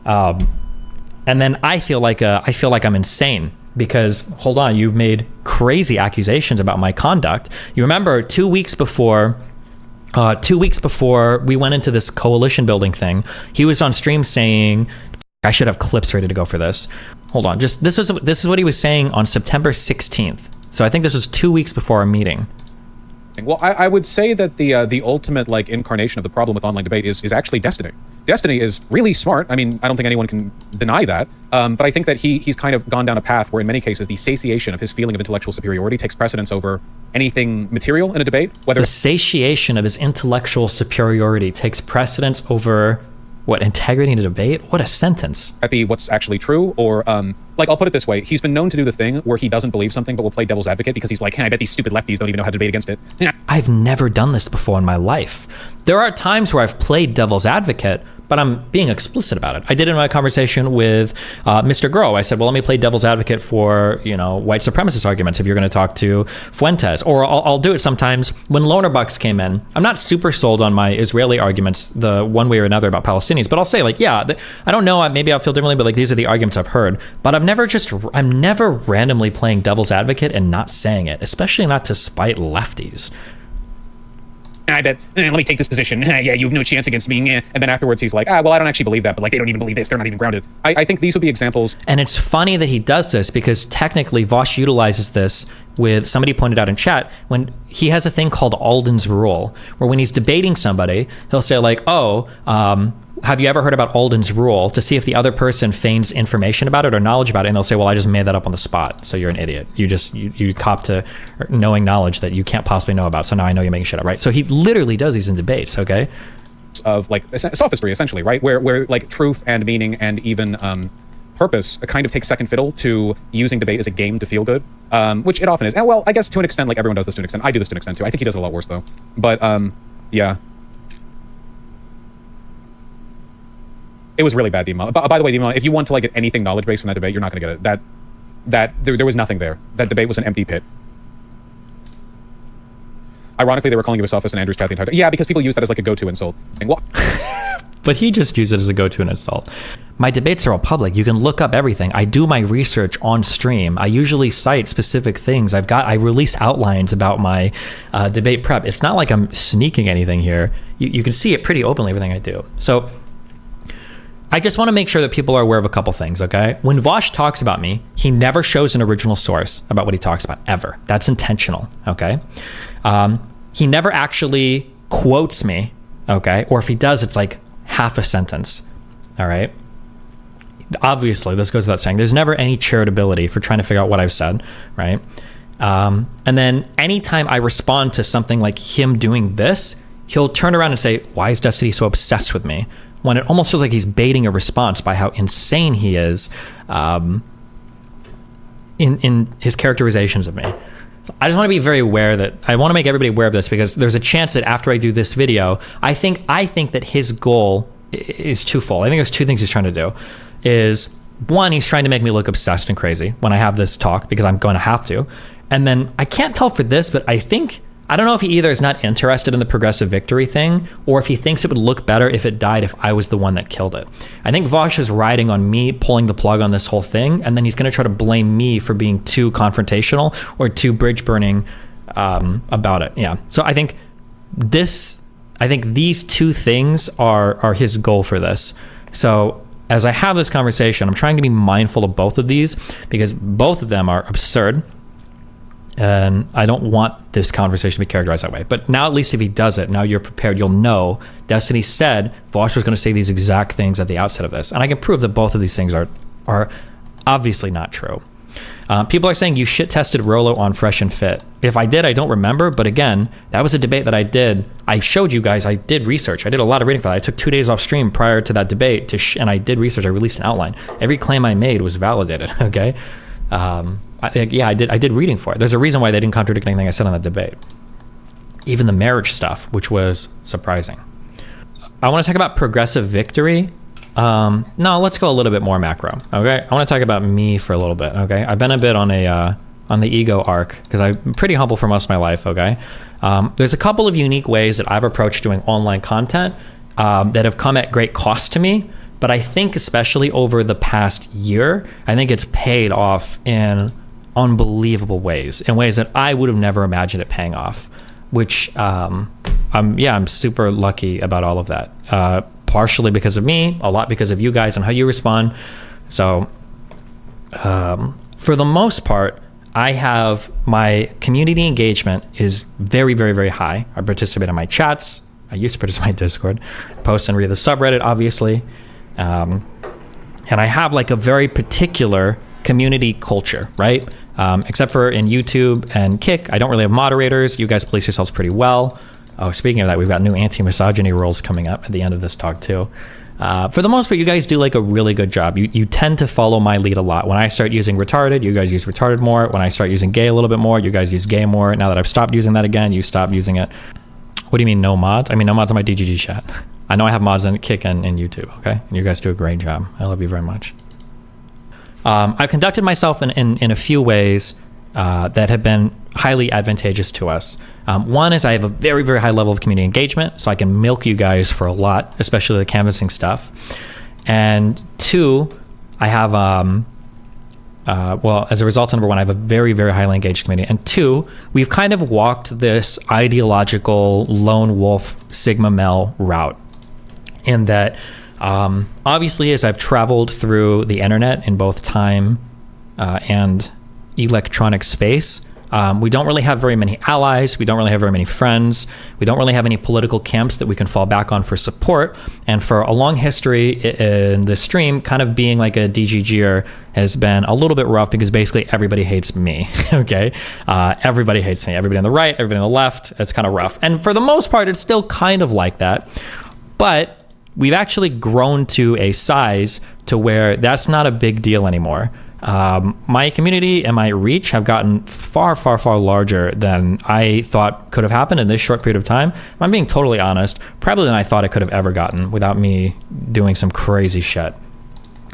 And then I feel like I'm insane because, hold on, you've made crazy accusations about my conduct. You remember 2 weeks before we went into this coalition building thing, he was on stream saying, I should have clips ready to go for this. Hold on, this is what he was saying on September 16th. So I think this was 2 weeks before our meeting. Well, I would say that the ultimate like incarnation of the problem with online debate is actually Destiny. Destiny is really smart. I mean, I don't think anyone can deny that. But I think that he's kind of gone down a path where in many cases the satiation of his feeling of intellectual superiority takes precedence over anything material in a debate. Whether the satiation of his intellectual superiority takes precedence over what, integrity in a debate? What a sentence. That be what's actually true, or like, I'll put it this way. He's been known to do the thing where he doesn't believe something but will play devil's advocate because he's like, hey, I bet these stupid lefties don't even know how to debate against it. I've never done this before in my life. There are times where I've played devil's advocate, but I'm being explicit about it. I did it in my conversation with Mr. Grow. I said, well, let me play devil's advocate for, white supremacist arguments if you're going to talk to Fuentes. Or I'll do it sometimes when Loner Bucks came in. I'm not super sold on my Israeli arguments the one way or another about Palestinians, but I'll say like, yeah, I don't know, maybe I'll feel differently, but like these are the arguments I've heard. But I'm never randomly playing devil's advocate and not saying it, especially not to spite lefties. I bet, let me take this position. Yeah, you have no chance against me. And then afterwards he's like, well, I don't actually believe that, but like they don't even believe this. They're not even grounded. I think these would be examples. And it's funny that he does this because technically Vaush utilizes this with, somebody pointed out in chat, when he has a thing called Alden's rule, where when he's debating somebody, he'll say like, have you ever heard about Alden's rule, to see if the other person feigns information about it or knowledge about it, and they'll say, well, I just made that up on the spot, so you're an idiot. You cop to knowing knowledge that you can't possibly know about, so now I know you're making shit up, right? So he literally does these in debates, okay? Of like sophistry, essentially, right? Where like truth and meaning and even purpose kind of takes second fiddle to using debate as a game to feel good, which it often is. And well, I guess to an extent, like everyone does this to an extent. I do this to an extent too. I think he does a lot worse though. But yeah. It was really bad, Dima. By the way, Dima, if you want to like get anything knowledge based from that debate, you're not going to get it. There was nothing there. That debate was an empty pit. Ironically, they were calling you a sophist in Andrew's chat the entire time. Yeah, because people use that as like a go-to insult. But he just used it as a go-to and insult. My debates are all public. You can look up everything. I do my research on stream. I usually cite specific things. I release outlines about my debate prep. It's not like I'm sneaking anything here. You can see it pretty openly, everything I do. So I just want to make sure that people are aware of a couple things, okay? When Vaush talks about me, he never shows an original source about what he talks about, ever. That's intentional, okay? He never actually quotes me, okay? Or if he does, it's like half a sentence, all right? Obviously, this goes without saying. There's never any charitability for trying to figure out what I've said, right? And then anytime I respond to something like him doing this, he'll turn around and say, why is Destiny so obsessed with me? When it almost feels like he's baiting a response by how insane he is in his characterizations of me. So I just want to be very aware that, I want to make everybody aware of this, because there's a chance that after I do this video, I think that his goal is twofold. I think there's two things he's trying to do. Is one, he's trying to make me look obsessed and crazy when I have this talk, because I'm going to have to. And then I can't tell for this, but I don't know if he either is not interested in the progressive victory thing, or if he thinks it would look better if it died if I was the one that killed it. I think Vaush is riding on me pulling the plug on this whole thing, and then he's going to try to blame me for being too confrontational or too bridge burning about it. Yeah. So I think these two things are his goal for this. So as I have this conversation, I'm trying to be mindful of both of these, because both of them are absurd. And I don't want this conversation to be characterized that way. But now, at least if he does it, now you're prepared. You'll know Destiny said Vaush was going to say these exact things at the outset of this. And I can prove that both of these things are obviously not true. People are saying you shit-tested Rolo on Fresh and Fit. If I did, I don't remember. But again, that was a debate that I did. I showed you guys I did research. I did a lot of reading for that. I took 2 days off stream prior to that debate, and I did research. I released an outline. Every claim I made was validated, okay? I did reading for it. There's a reason why they didn't contradict anything I said on that debate. Even the marriage stuff, which was surprising. I want to talk about progressive victory. No, let's go a little bit more macro, okay? I want to talk about me for a little bit, okay? I've been a bit on the ego arc, because I'm pretty humble for most of my life, okay? There's a couple of unique ways that I've approached doing online content that have come at great cost to me, But I think especially over the past year, I think it's paid off in unbelievable ways, in ways that I would have never imagined it paying off, which I'm super lucky about all of that. Partially because of me, a lot because of you guys and how you respond. So for the most part, I have my community engagement is very, very, very high. I participate in my chats. I used to participate in Discord, post and read the subreddit, obviously. And I have like a very particular community culture, right? Except for in YouTube and Kick, I don't really have moderators. You guys police yourselves pretty well. Oh, speaking of that, we've got new anti-misogyny rules coming up at the end of this talk too. For the most part, you guys do like a really good job. You tend to follow my lead a lot. When I start using retarded, you guys use retarded more. When I start using gay a little bit more, you guys use gay more. Now that I've stopped using that again, you stop using it. What do you mean no mods? I mean no mods on my DGG chat. I know I have mods in Kick and in YouTube, okay? And you guys do a great job. I love you very much. I've conducted myself in a few ways that have been highly advantageous to us. One is I have a very, very high level of community engagement, so I can milk you guys for a lot, especially the canvassing stuff. And two, I have, as a result, number one, I have a very, very highly engaged community. And two, we've kind of walked this ideological lone wolf Sigma male route in that, obviously, as I've traveled through the internet in both time and electronic space, we don't really have very many allies. We don't really have very many friends. We don't really have any political camps that we can fall back on for support. And for a long history in the stream, kind of being like a DGGer has been a little bit rough because basically everybody hates me, okay? Everybody hates me. Everybody on the right, everybody on the left. It's kind of rough. And for the most part, it's still kind of like that. But we've actually grown to a size to where that's not a big deal anymore. My community and my reach have gotten far, far, far larger than I thought could have happened in this short period of time. If I'm being totally honest, probably than I thought it could have ever gotten without me doing some crazy shit.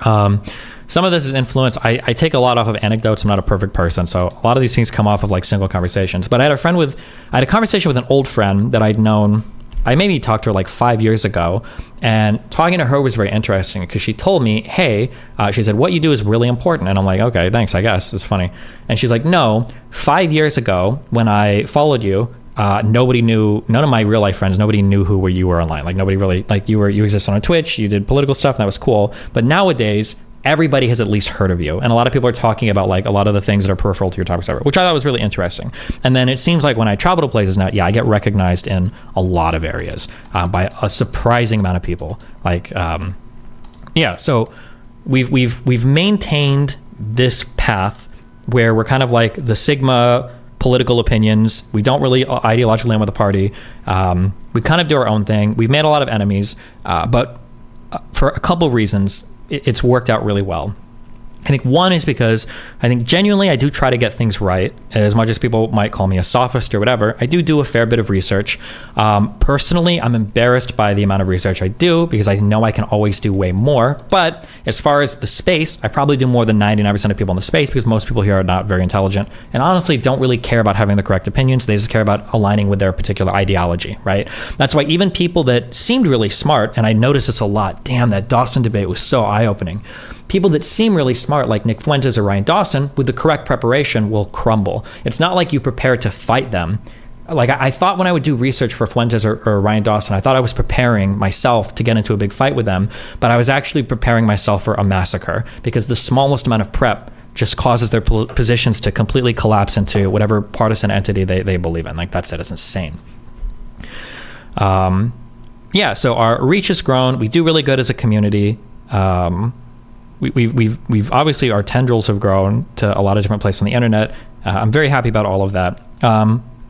Some of this is influence. I take a lot off of anecdotes. I'm not a perfect person, so a lot of these things come off of like single conversations. But I had a conversation with an old friend that I'd known. I maybe talked to her like 5 years ago, and talking to her was very interesting because she told me, hey, she said, what you do is really important. And I'm like, okay, thanks, I guess. It's funny. And she's like, no, 5 years ago when I followed you, nobody knew, none of my real life friends, nobody knew who you were online. Like nobody really, like you existed on Twitch, you did political stuff, and that was cool. But nowadays, everybody has at least heard of you. And a lot of people are talking about like a lot of the things that are peripheral to your topics, which I thought was really interesting. And then it seems like when I travel to places now, yeah, I get recognized in a lot of areas by a surprising amount of people. Like, so we've maintained this path where we're kind of like the Sigma political opinions. We don't really ideologically land with the party. We kind of do our own thing. We've made a lot of enemies, but for a couple of reasons, it's worked out really well. I think one is because I think genuinely I do try to get things right. As much as people might call me a sophist or whatever, I do a fair bit of research. Personally, I'm embarrassed by the amount of research I do because I know I can always do way more. But as far as the space, I probably do more than 99% of people in the space because most people here are not very intelligent and honestly don't really care about having the correct opinions. They just care about aligning with their particular ideology, right? That's why even people that seemed really smart, and I noticed this a lot, damn, that Dawson debate was so eye-opening. People that seem really smart, like Nick Fuentes or Ryan Dawson, with the correct preparation will crumble. It's not like you prepare to fight them. Like I thought when I would do research for Fuentes or Ryan Dawson, I thought I was preparing myself to get into a big fight with them, but I was actually preparing myself for a massacre because the smallest amount of prep just causes their positions to completely collapse into whatever partisan entity they believe in. Like that's it. It's insane. So our reach has grown. We do really good as a community. We've obviously our tendrils have grown to a lot of different places on the internet. I'm very happy about all of that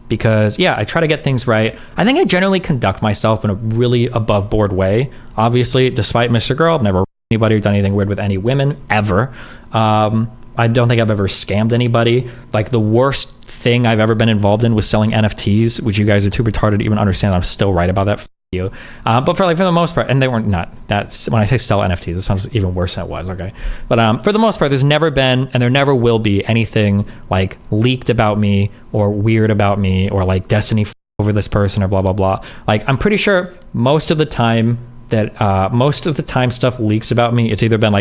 because I try to get things right. I think I generally conduct myself in a really above board way. Obviously, despite Mr. Girl, I've never anybody or done anything weird with any women ever. I don't think I've ever scammed anybody. Like the worst thing I've ever been involved in was selling NFTs, which you guys are too retarded to even understand. I'm still right about that. You. But for the most part, and they weren't not that when I say sell NFTs, it sounds even worse than it was. Okay. But for the most part, there's never been, and there never will be anything like leaked about me or weird about me or like Destiny over this person or blah, blah, blah. Like I'm pretty sure most of the time that most of the time stuff leaks about me, it's either been